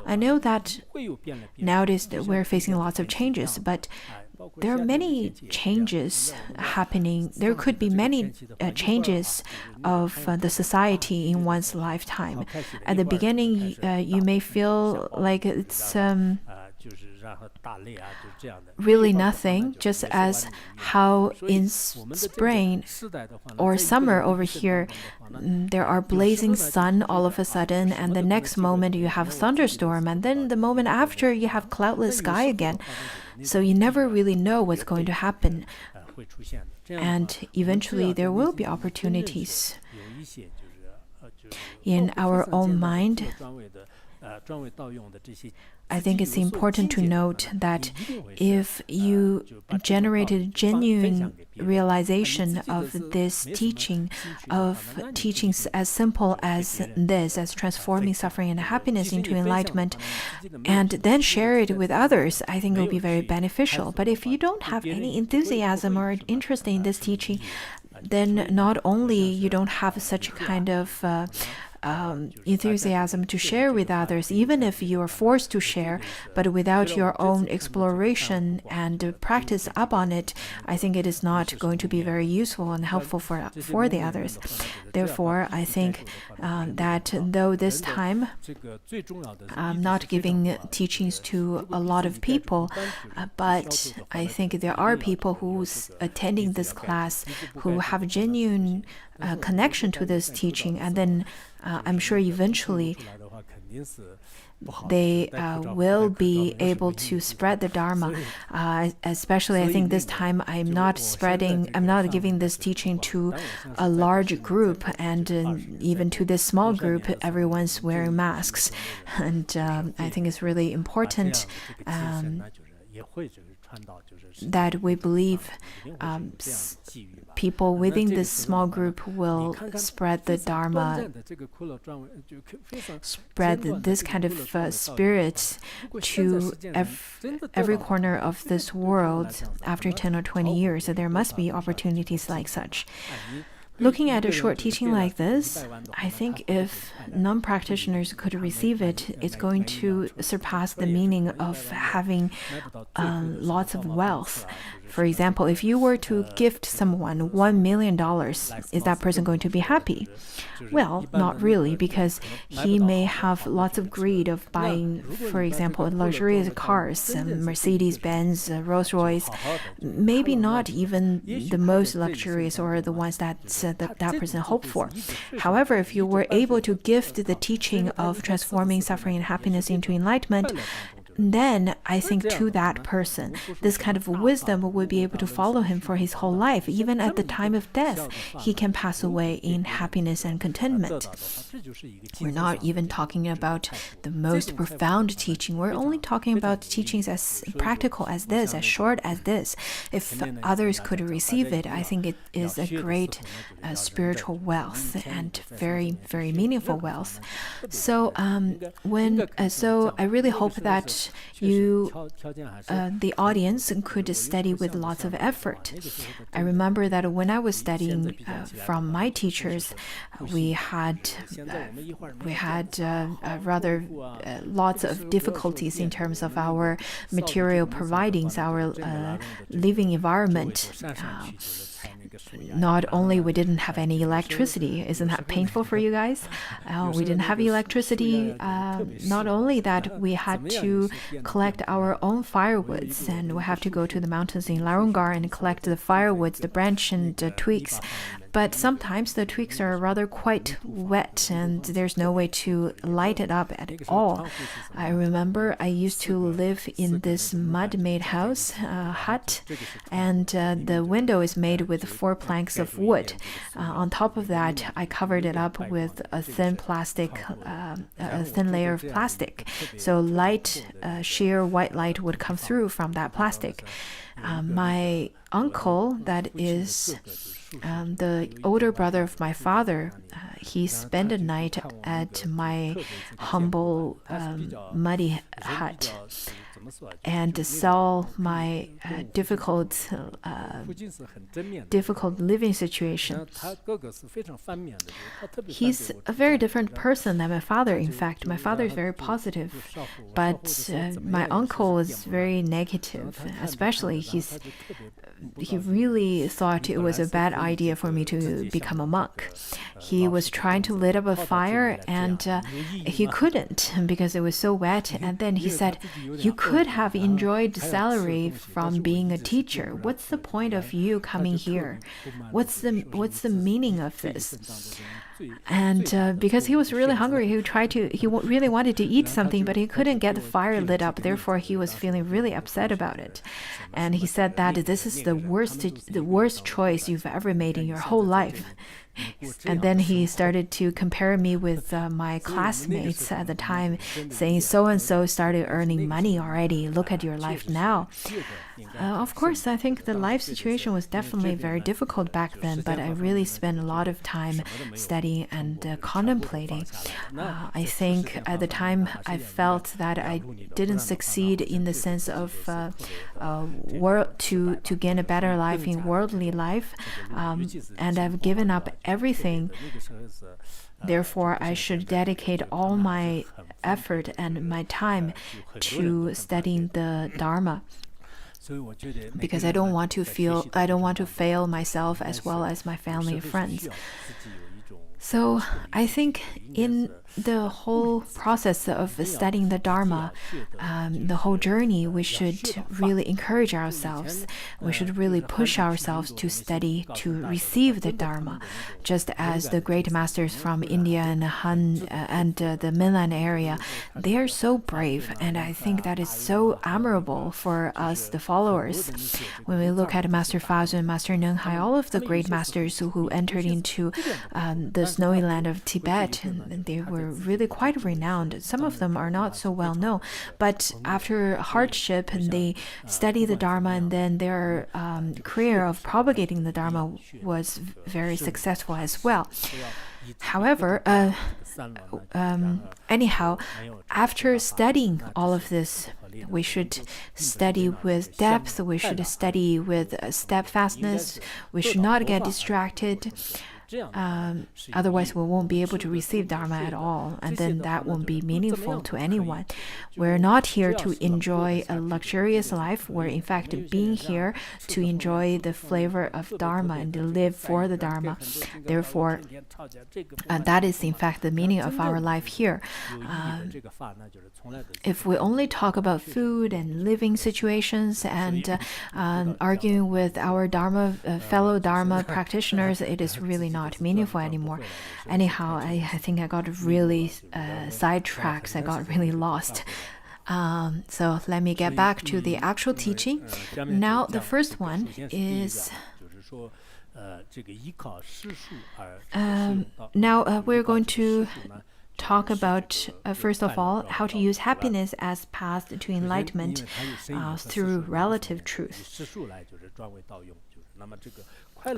I know that nowadays we're facing lots of changes, but there are many changes happening. There could be many changes of the society in one's lifetime. At the beginning, you may feel like it's really nothing, just as how in spring or summer over here, there are blazing sun all of a sudden, and the next moment you have thunderstorm, and then the moment after you have cloudless sky again. So you never really know what's going to happen. And eventually there will be opportunities in our own mind. I think it's important to note that if you generated genuine realization of this teaching, of teachings as simple as this, as transforming suffering and happiness into enlightenment, and then share it with others, I think it will be very beneficial. But if you don't have any enthusiasm or interest in this teaching, then not only you don't have such a kind of enthusiasm to share with others, even if you are forced to share, but without your own exploration and practice up on it, I think it is not going to be very useful and helpful for the others. Therefore, I think that though this time I'm not giving teachings to a lot of people, but I think there are people who's attending this class who have genuine connection to this teaching, and then I'm sure eventually they will be able to spread the Dharma. Especially, I think this time I'm not giving this teaching to a large group, and even to this small group, everyone's wearing masks. And I think it's really important that we believe people within this small group will spread the Dharma, spread this kind of spirit to every corner of this world after 10 or 20 years. So there must be opportunities like such. Looking at a short teaching like this, I think if non-practitioners could receive it, it's going to surpass the meaning of having lots of wealth. For example, if you were to gift someone $1 million, is that person going to be happy? Well, not really, because he may have lots of greed of buying, for example, luxurious cars, Mercedes-Benz, Rolls-Royce, maybe not even the most luxurious or the ones that person hoped for. However, if you were able to gift the teaching of transforming suffering and happiness into enlightenment, then I think to that person, this kind of wisdom would be able to follow him for his whole life. Even at the time of death, he can pass away in happiness and contentment. We're not even talking about the most profound teaching. We're only talking about teachings as practical as this, as short as this. If others could receive it, I think it is a great spiritual wealth and very, very meaningful wealth. So I really hope that the audience could study with lots of effort. I remember that when I was studying from my teachers, we had rather lots of difficulties in terms of our material providings, our living environment. Not only we didn't have any electricity, isn't that painful for you guys? We didn't have electricity. Not only that, we had to collect our own firewoods, and we have to go to the mountains in Larungar and collect the firewoods, the branch and twigs. But sometimes the twigs are rather quite wet, and there's no way to light it up at all. I remember I used to live in this mud-made hut, and the window is made with 4 planks of wood. On top of that, I covered it up with a thin layer of plastic. So light, sheer white light would come through from that plastic. My uncle, that is the older brother of my father, he spent a night at my humble muddy hut and saw my difficult living situation. He's a very different person than my father. In fact, my father is very positive, but my uncle is very negative. Especially, he really thought it was a bad idea for me to become a monk. He was trying to lit up a fire and he couldn't because it was so wet. And then he said, "You could have enjoyed salary from being a teacher. What's the point of you coming here? What's the meaning of this?" And because he was really hungry, he really wanted to eat something, but he couldn't get the fire lit up. Therefore, he was feeling really upset about it. And he said that this is the worst choice you've ever made in your whole life. And then he started to compare me with my classmates at the time, saying, "So and so started earning money already. Look at your life now." Of course, I think the life situation was definitely very difficult back then, but I really spent a lot of time studying and contemplating. I think at the time I felt that I didn't succeed in the sense of to gain a better life in worldly life, and I've given up everything. Therefore, I should dedicate all my effort and my time to studying the Dharma, because I don't want to fail myself as well as my family and friends. So I think in the whole process of studying the Dharma, the whole journey, we should really encourage ourselves. We should really push ourselves to study, to receive the Dharma, just as the great masters from India and Han and the mainland area, they are so brave, and I think that is so admirable for us, the followers. When we look at Master Fa Zun, Master Nenghai, all of the great masters who entered into the snowy land of Tibet, and they were really quite renowned. Some of them are not so well known, but after hardship, and they study the Dharma, and then their career of propagating the Dharma was very successful as well. However, anyhow, after studying all of this, we should study with depth, we should study with steadfastness, we should not get distracted. Otherwise, we won't be able to receive Dharma at all, and then that won't be meaningful to anyone. We're not here to enjoy a luxurious life. We're in fact being here to enjoy the flavor of Dharma and to live for the Dharma. Therefore, that is in fact the meaning of our life here. If we only talk about food and living situations and arguing with our fellow Dharma practitioners, it is really not meaningful anymore. Anyhow, I think I got really sidetracked. I got really lost. So let me get back to the actual teaching. Now, the first one is now we're going to talk about, first of all, how to use happiness as path to enlightenment through relative truth.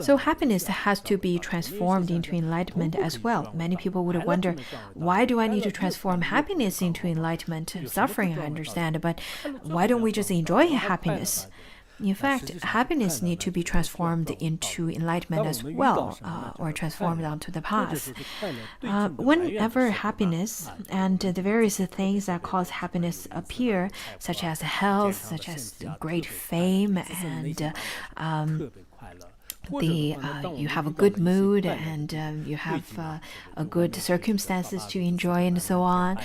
So happiness has to be transformed into enlightenment as well. Many people would wonder, why do I need to transform happiness into enlightenment? Suffering, I understand, but why don't we just enjoy happiness? In fact, happiness needs to be transformed into enlightenment as well, or transformed onto the path. Whenever happiness and the various things that cause happiness appear, such as health, such as great fame, and you have a good mood, and you have a good circumstances to enjoy, and so on.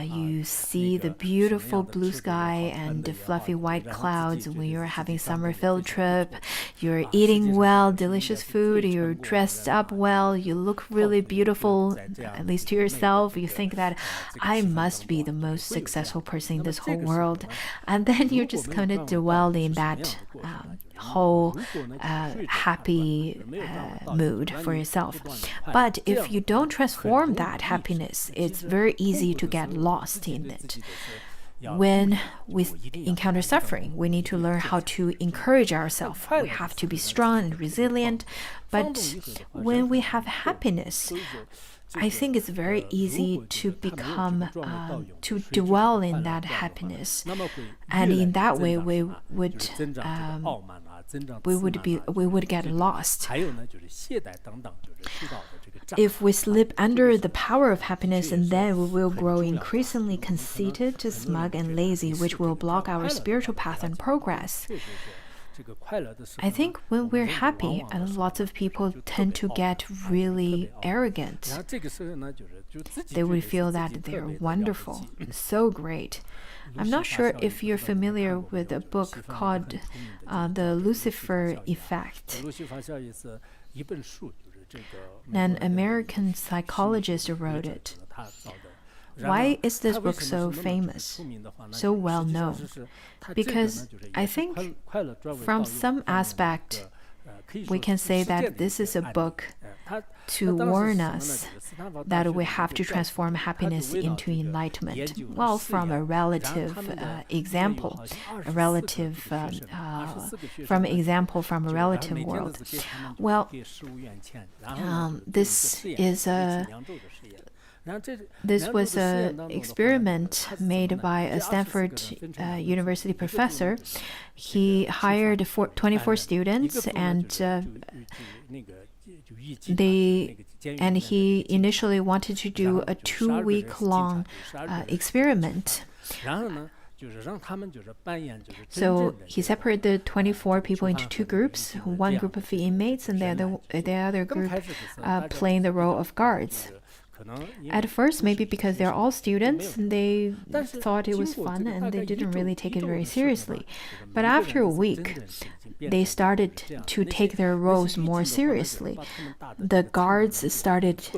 You see the beautiful blue sky and the fluffy white clouds when you're having summer field trip. You're eating well, delicious food. You're dressed up well. You look really beautiful, at least to yourself. You think that I must be the most successful person in this whole world, and then you just kind of dwell in that whole happy mood for yourself. But if you don't transform that happiness, it's very easy to get lost in it. when we encounter suffering, we need to learn how to encourage ourselves. We have to be strong and resilient. But when we have happiness, I think it's very easy to become, to dwell in that happiness. And in that way, we would get lost. If we slip under the power of happiness, and then we will grow increasingly conceited, smug, and lazy, which will block our spiritual path and progress. I think when we're happy, and lots of people tend to get really arrogant. They would feel that they're wonderful, so great. I'm not sure if you're familiar with a book called The Lucifer Effect. An American psychologist wrote it. Why is this book so famous, so well known? Because I think from some aspect, we can say that this is a book to warn us that we have to transform happiness into enlightenment. Well, from a relative example, from example from a relative world. Well, this was an experiment made by a Stanford University professor. He hired 24 students, and he initially wanted to do a 2-week-long experiment. So he separated the 24 people into 2 groups, one group of inmates and the other group playing the role of guards. At first, maybe because they're all students, and they thought it was fun and they didn't really take it very seriously. But after a week, they started to take their roles more seriously. The guards started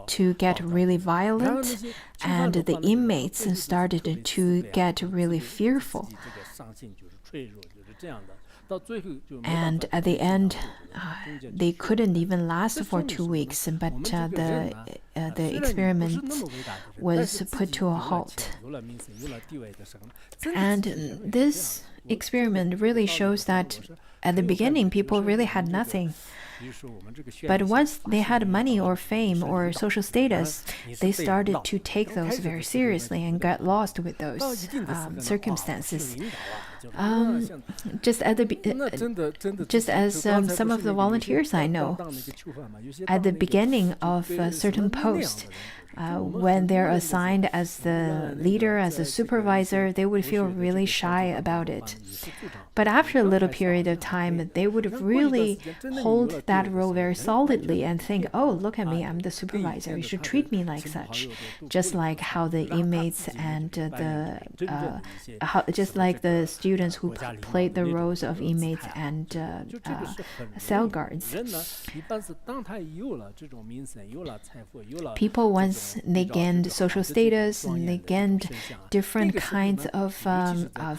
to get really violent, and the inmates started to get really fearful. And at the end, they couldn't even last for 2 weeks, but the experiment was put to a halt. And this experiment really shows that at the beginning, people really had nothing. But once they had money or fame or social status, they started to take those very seriously and got lost with those circumstances. Just as some of the volunteers I know, at the beginning of a certain post, when they're assigned as the leader, as a supervisor, they would feel really shy about it. But after a little period of time, they would really hold that role very solidly and think, oh, look at me, I'm the supervisor. You should treat me like such. Just like how the inmates and just like the students who played the roles of inmates and cell guards. People, once they gained social status and they gained different kinds of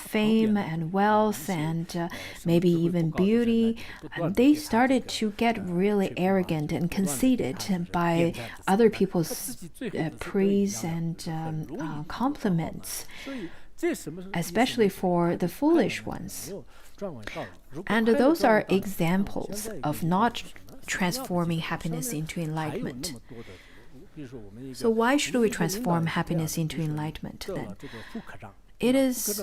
fame and wealth and maybe even beauty, they started to get really arrogant and conceited by other people's praise and compliments, especially for the foolish ones. And those are examples of not transforming happiness into enlightenment. So why should we transform happiness into enlightenment then? It is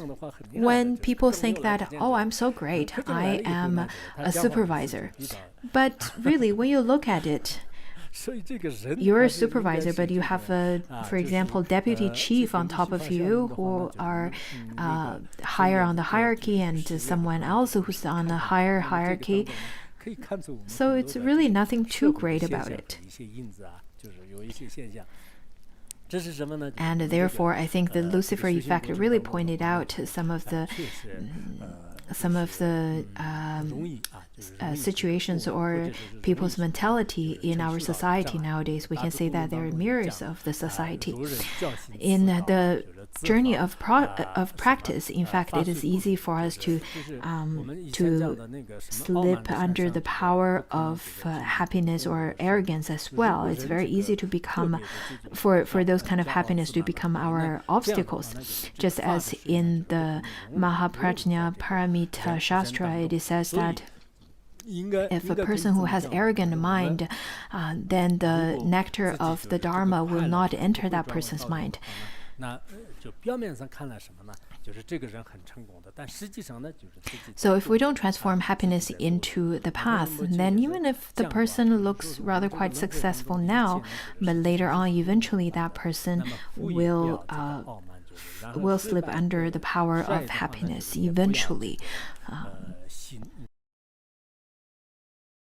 when people think that, oh, I'm so great, I am a supervisor. But really, when you look at it, you're a supervisor, but you have for example, deputy chief on top of you who are higher on the hierarchy and someone else who's on a higher hierarchy. So it's really nothing too great about it. And therefore, I think the Lucifer effect really pointed out some of the situations or people's mentality in our society nowadays. We can say that they're mirrors of the society. In the journey of practice, in fact, it is easy for us to slip under the power of happiness or arrogance as well. It's very easy to become, for those kind of happiness to become our obstacles. Just as in the Mahaprajna Paramita Shastra, it says that if a person who has arrogant mind, then the nectar of the Dharma will not enter that person's mind. So if we don't transform happiness into the path, then even if the person looks rather quite successful now, but later on, eventually that person will slip under the power of happiness eventually.